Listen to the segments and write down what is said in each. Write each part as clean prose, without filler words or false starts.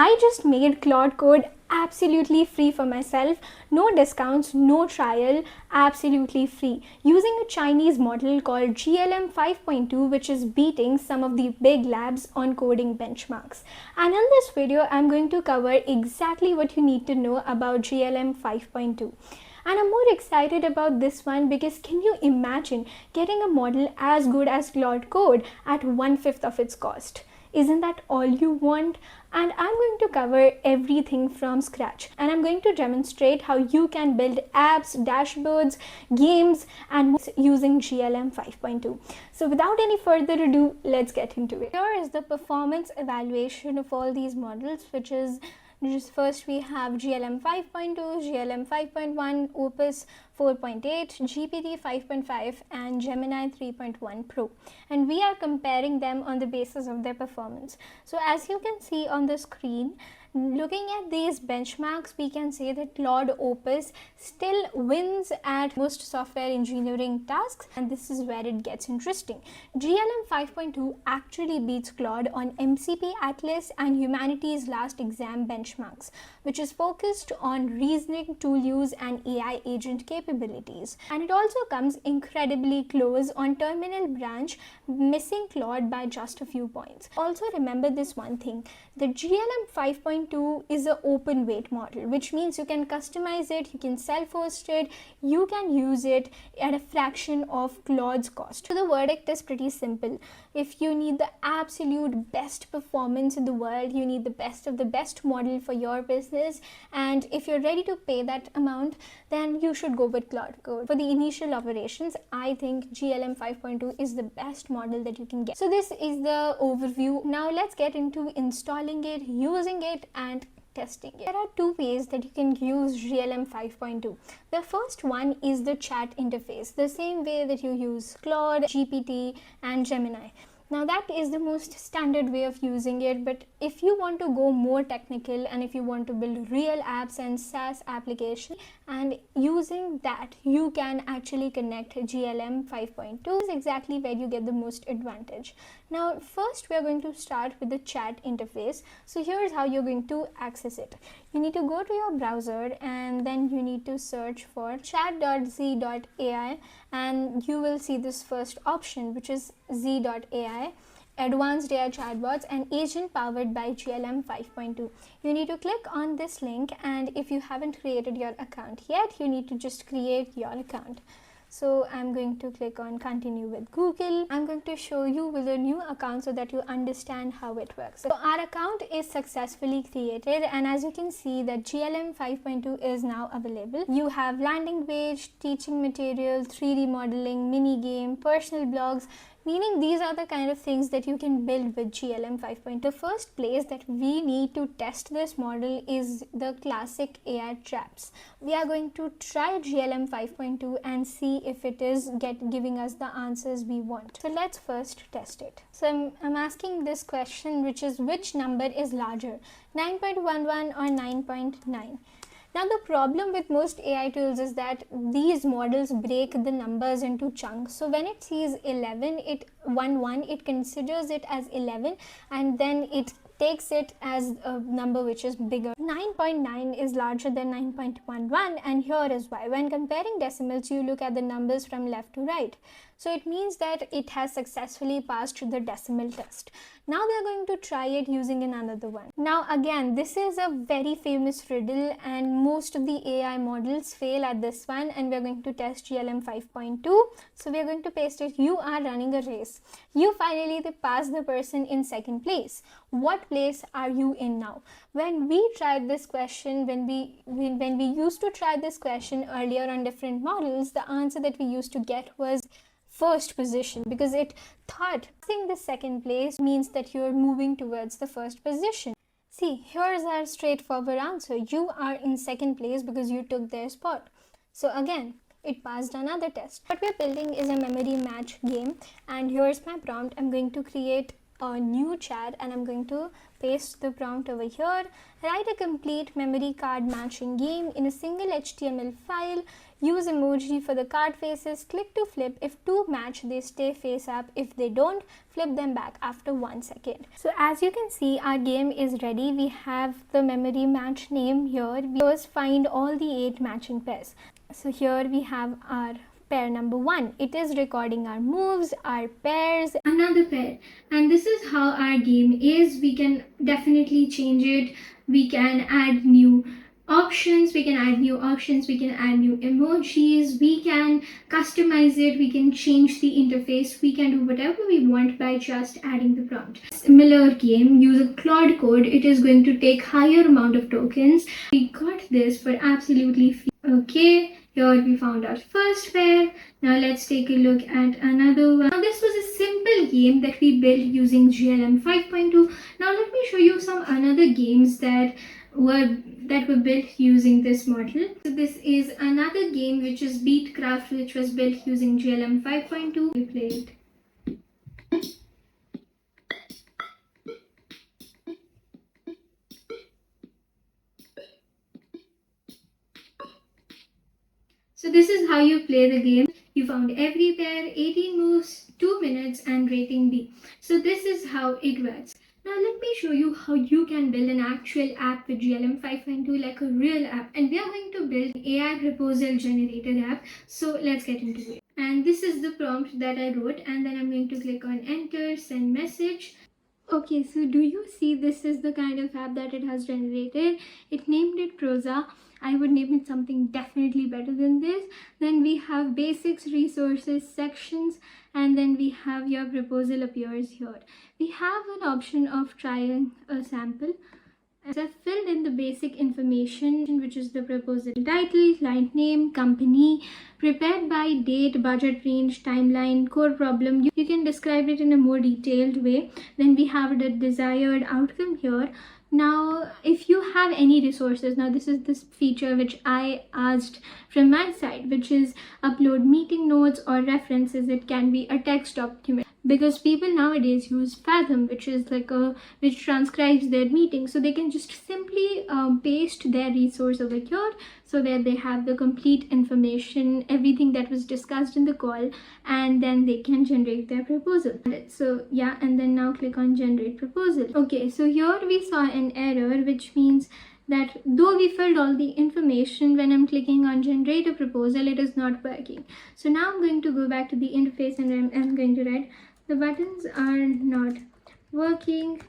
I just made Claude Code absolutely free for myself. No discounts, no trial, absolutely free. Using a Chinese model called GLM 5.2, which is beating some of the big labs on coding benchmarks. And in this video, I'm going to cover exactly what you need to know about GLM 5.2. And I'm more excited about this one because can you imagine getting a model as good as Claude Code at 1/5 of its cost? Isn't that all you want? And I'm going to cover everything from scratch, and I'm going to demonstrate how you can build apps, dashboards, games, and more using GLM 5.2. So without any further ado, let's get into it. Here is the performance evaluation of all these models, which is just first we have GLM 5.2, GLM 5.1, Opus 4.8, GPT 5.5 and Gemini 3.1 Pro, and we are comparing them on the basis of their performance. So as you can see on the screen, looking at these benchmarks, we can say that Claude Opus still wins at most software engineering tasks, and this is where it gets interesting. GLM 5.2 actually beats Claude on MCP Atlas and Humanity's Last Exam benchmarks, which is focused on reasoning, tool use and AI agent capabilities. And it also comes incredibly close on terminal branch, missing Claude by just a few points. Also remember this one thing, the GLM 5.2 is an open weight model, which means you can customize it, you can self-host it, you can use it at a fraction of Claude's cost. So the verdict is pretty simple. If you need the absolute best performance in the world, you need the best of the best model for your business, and if you're ready to pay that amount, then you should go with Claude Code. For the initial operations, I think GLM 5.2 is the best model that you can get. So this is the overview. Now let's get into installing it, using it and testing it. There are two ways that you can use GLM 5.2. The first one is the chat interface, the same way that you use Claude, GPT and Gemini. Now that is the most standard way of using it, but if you want to go more technical and if you want to build real apps and SaaS applications, and using that you can actually connect GLM 5.2 is exactly where you get the most advantage. Now first we are going to start with the chat interface. So here's how you're going to access it. You need to go to your browser and then you need to search for chat.z.ai, and you will see this first option, which is Z.ai, advanced AI chatbots and agent powered by GLM 5.2. You need to click on this link, and if you haven't created your account yet, you need to just create your account. So I'm going to click on continue with Google. I'm going to show you with a new account so that you understand how it works. So our account is successfully created, and as you can see that GLM 5.2 is now available. You have landing page, teaching material, 3D modeling, mini game, personal blogs, meaning these are the kind of things that you can build with GLM 5.2. The first place that we need to test this model is the classic AI traps. We are going to try GLM 5.2 and see if it is giving us the answers we want. So let's first test it. So I'm asking this question, which is which number is larger, 9.11 or 9.9? Now the problem with most AI tools is that these models break the numbers into chunks. So when it sees 11, it considers it as 11, and then it takes it as a number which is bigger. 9.9 is larger than 9.11, and here is why. When comparing decimals, you look at the numbers from left to right. So it means that it has successfully passed the decimal test. Now we are going to try it using another one. Now again, this is a very famous riddle, and most of the AI models fail at this one, and we are going to test GLM 5.2. So we are going to paste it. You are running a race. You finally pass the person in second place. What place are you in now? When we tried this question, when we used to try this question earlier on different models, the answer that we used to get was first position, because it thought passing the second place means that you're moving towards the first position. See, here's our straightforward answer. You are in second place because you took their spot. So again, it passed another test. What we're building is a memory match game, and here's my prompt. I'm going to create a new chat and I'm going to paste the prompt over here. Write a complete memory card matching game in a single HTML file. Use emoji for the card faces. Click to flip. If two match, they stay face up. If they don't, flip them back after 1 second. So as you can see, our game is ready. We have the memory match name here. We first find all the 8 matching pairs. So here we have our pair number 1. It is recording our moves, our pairs, another pair. And this is how our game is. We can definitely change it. We can add new options, we can add new emojis, we can customize it, we can change the interface, we can do whatever we want by just adding the prompt. Similar game, use a Claude Code. It is going to take higher amount of tokens. We got this for absolutely free. Okay, here we found our first pair. Now let's take a look at another one. Now this was a simple game that we built using GLM 5.2. Now let me show you some another games that were built using this model. So this is another game which is Beatcraft, which was built using GLM 5.2. We play it. So this is how you play the game. You found every pair, 18 moves, 2 minutes and rating B. So this is how it works. Now let me show you how you can build an actual app with GLM 5.2, like a real app. And we are going to build an AI proposal generator app. So let's get into it. And this is the prompt that I wrote, and then I'm going to click on enter, send message. Okay, so do you see this is the kind of app that it has generated? It named it Prosa. I would name it something definitely better than this. Then we have basics, resources, sections, and then we have your proposal appears here. We have an option of trying a sample. As I've filled in the basic information, which is the proposal title, client name, company, prepared by, date, budget range, timeline, core problem. You can describe it in a more detailed way. Then we have the desired outcome here. Now, if you have any resources, now this is this feature which I asked from my side, which is upload meeting notes or references. It can be a text document, because people nowadays use Fathom, which is like which transcribes their meetings. So they can just simply paste their resource over here, so that they have the complete information, everything that was discussed in the call, and then they can generate their proposal. So yeah, and then now click on generate proposal. Okay, so here we saw an error, which means that though we filled all the information, when I'm clicking on generate a proposal, it is not working. So now I'm going to go back to the interface, and I'm going to write the buttons are not working.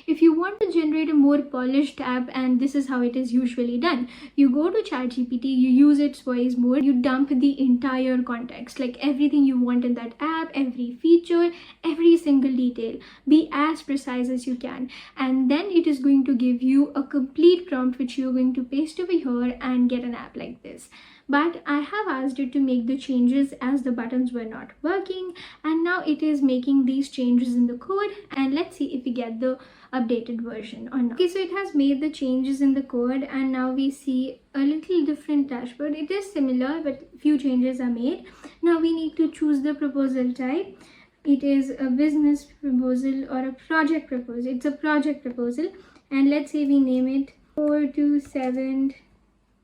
If you want to generate a more polished app, and this is how it is usually done, you go to ChatGPT, you use its voice mode, you dump the entire context, like everything you want in that app, every feature, every single detail. Be as precise as you can, and then it is going to give you a complete prompt which you're going to paste over here and get an app like this. But I have asked it to make the changes as the buttons were not working, and now it is making these changes in the code, and let's see if we get the updated version or not. Okay, so it has made the changes in the code, and now we see a little different dashboard. It is similar, but few changes are made. Now we need to choose the proposal type. It is a business proposal or a project proposal. It's a project proposal, and let's say we name it 4 to 7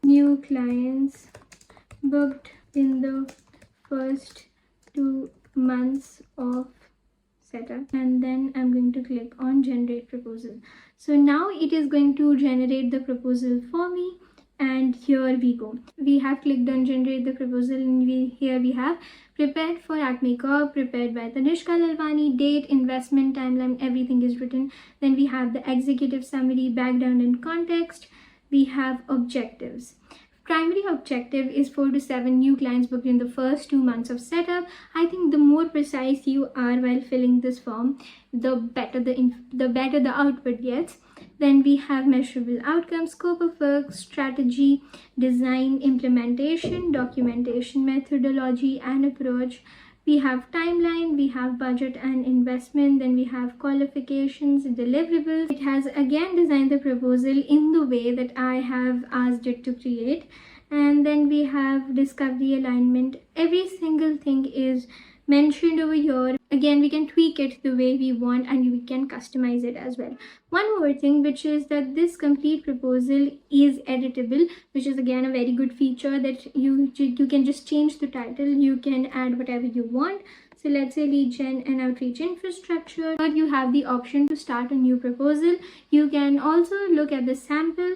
new clients booked in the first 2 months of setup, and then I'm going to click on generate proposal. So now it is going to generate the proposal for me, and here we go. We have clicked on generate the proposal, and here we have prepared for Acme Corp, prepared by Tanishka Lalwani, date, investment, timeline, everything is written. Then we have the executive summary, background and context. We have objectives. Primary objective is 4 to 7 new clients booked in the first 2 months of setup. I think the more precise you are while filling this form, the better the output gets. Then we have measurable outcomes, scope of work, strategy, design, implementation, documentation, methodology and approach. We have timeline, we have budget and investment, then we have qualifications, deliverables. It has again designed the proposal in the way that I have asked it to create. And then we have discovery, alignment. Every single thing is mentioned over here. Again, we can tweak it the way we want and we can customize it as well. One more thing, which is that this complete proposal is editable, which is again a very good feature, that you can just change the title, you can add whatever you want. So let's say lead gen and outreach infrastructure. But you have the option to start a new proposal. You can also look at the sample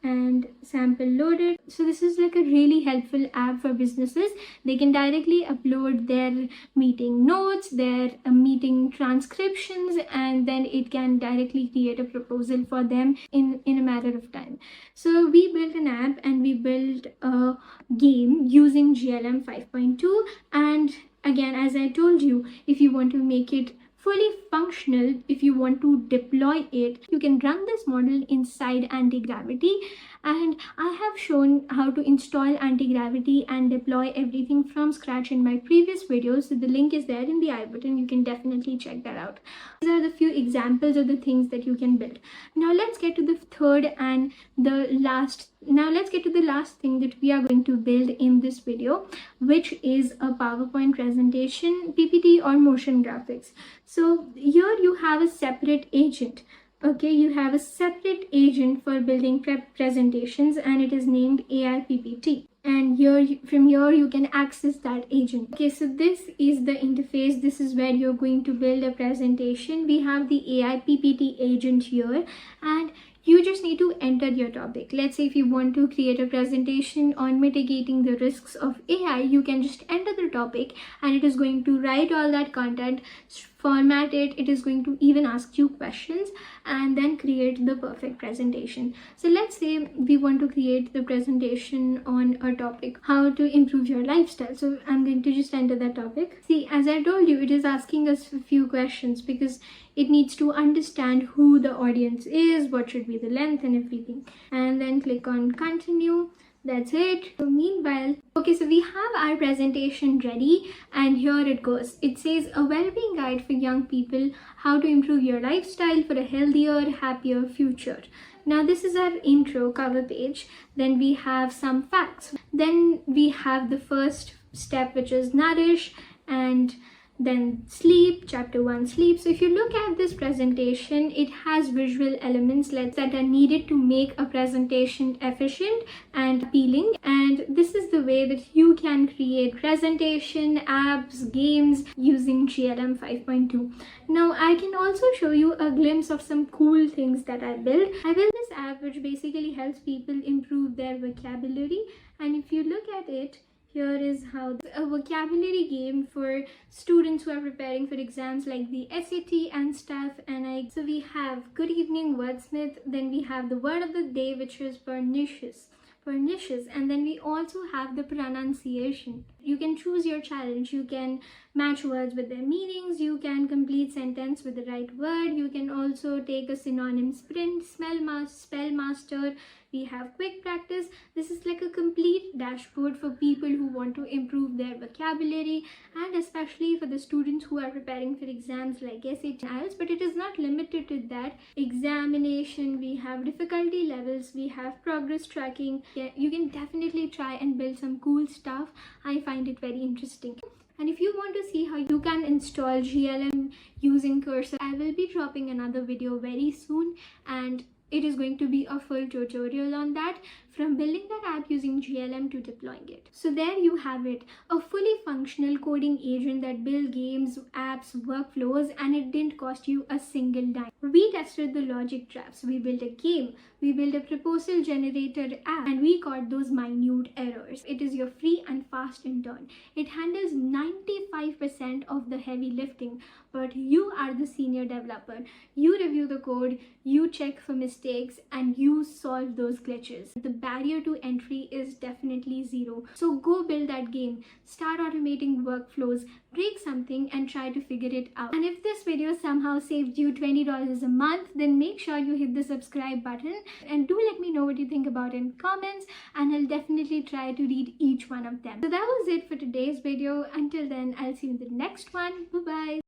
and sample loaded. So this is like a really helpful app for businesses. They can directly upload their meeting notes, their meeting transcriptions, and then it can directly create a proposal for them in a matter of time. So we built an app and we built a game using GLM 5.2. And again, as I told you, if you want to make it fully functional, if you want to deploy it, you can run this model inside anti-gravity. And I have shown how to install anti-gravity and deploy everything from scratch in my previous videos. So the link is there in the I button. You can definitely check that out. These are the few examples of the things that you can build. Now let's get to the third and the last. Now let's get to the last thing that we are going to build in this video, which is a PowerPoint presentation, PPT, or motion graphics. So here you have a separate agent. Okay, you have a separate agent for building presentations, and it is named AI PPT. And from here you can access that agent. Okay, so this is the interface. This is where you're going to build a presentation. We have the AI PPT agent here, and you just need to enter your topic. Let's say if you want to create a presentation on mitigating the risks of AI, you can just enter the topic and it is going to write all that content, format it. It is going to even ask you questions and then create the perfect presentation. So let's say we want to create the presentation on a topic, how to improve your lifestyle. So I'm going to just enter that topic. See, as I told you, it is asking us a few questions because it needs to understand who the audience is, what should be the length and everything. And then click on continue. That's it. So meanwhile, okay, so we have our presentation ready and here it goes. It says a well-being guide for young people, how to improve your lifestyle for a healthier, happier future. Now this is our intro cover page. Then we have some facts. Then we have the first step, which is nourish, and then sleep, chapter 1 sleep. So if you look at this presentation, it has visual elements that are needed to make a presentation efficient and appealing. And this is the way that you can create presentation, apps, games using GLM 5.2. Now I can also show you a glimpse of some cool things that I built. I built this app which basically helps people improve their vocabulary. And if you look at it, here is how a vocabulary game for students who are preparing for exams like the SAT and stuff. And so we have good evening wordsmith, then we have the word of the day, which is pernicious, and then we also have the pronunciation. You can choose your challenge. You can match words with their meanings. You can complete sentence with the right word. You can also take a synonym sprint, spell master. We have quick practice. This is like a complete dashboard for people who want to improve their vocabulary, and especially for the students who are preparing for exams like SAT and IELTS. But it is not limited to that. Examination, we have difficulty levels, we have progress tracking. Yeah, you can definitely try and build some cool stuff. I find it very interesting. And if you want to see how you can install GLM using Cursor, I will be dropping another video very soon, and it is going to be a full tutorial on that, from building that app using GLM to deploying it. So there you have it, a fully functional coding agent that builds games, apps, workflows, and it didn't cost you a single dime. We tested the logic traps, we built a game, we built a proposal generator app, and we caught those minute errors. It is your free and fast intern. It handles 95% of the heavy lifting, but you are the senior developer. You review the code, you check for mistakes, and you solve those glitches. The barrier to entry is definitely zero. So go build that game, start automating workflows, break something and try to figure it out. And if this video somehow saved you $20 a month, then make sure you hit the subscribe button and do let me know what you think about it in comments, and I'll definitely try to read each one of them. So that was it for today's video. Until then, I'll see you in the next one. Bye bye.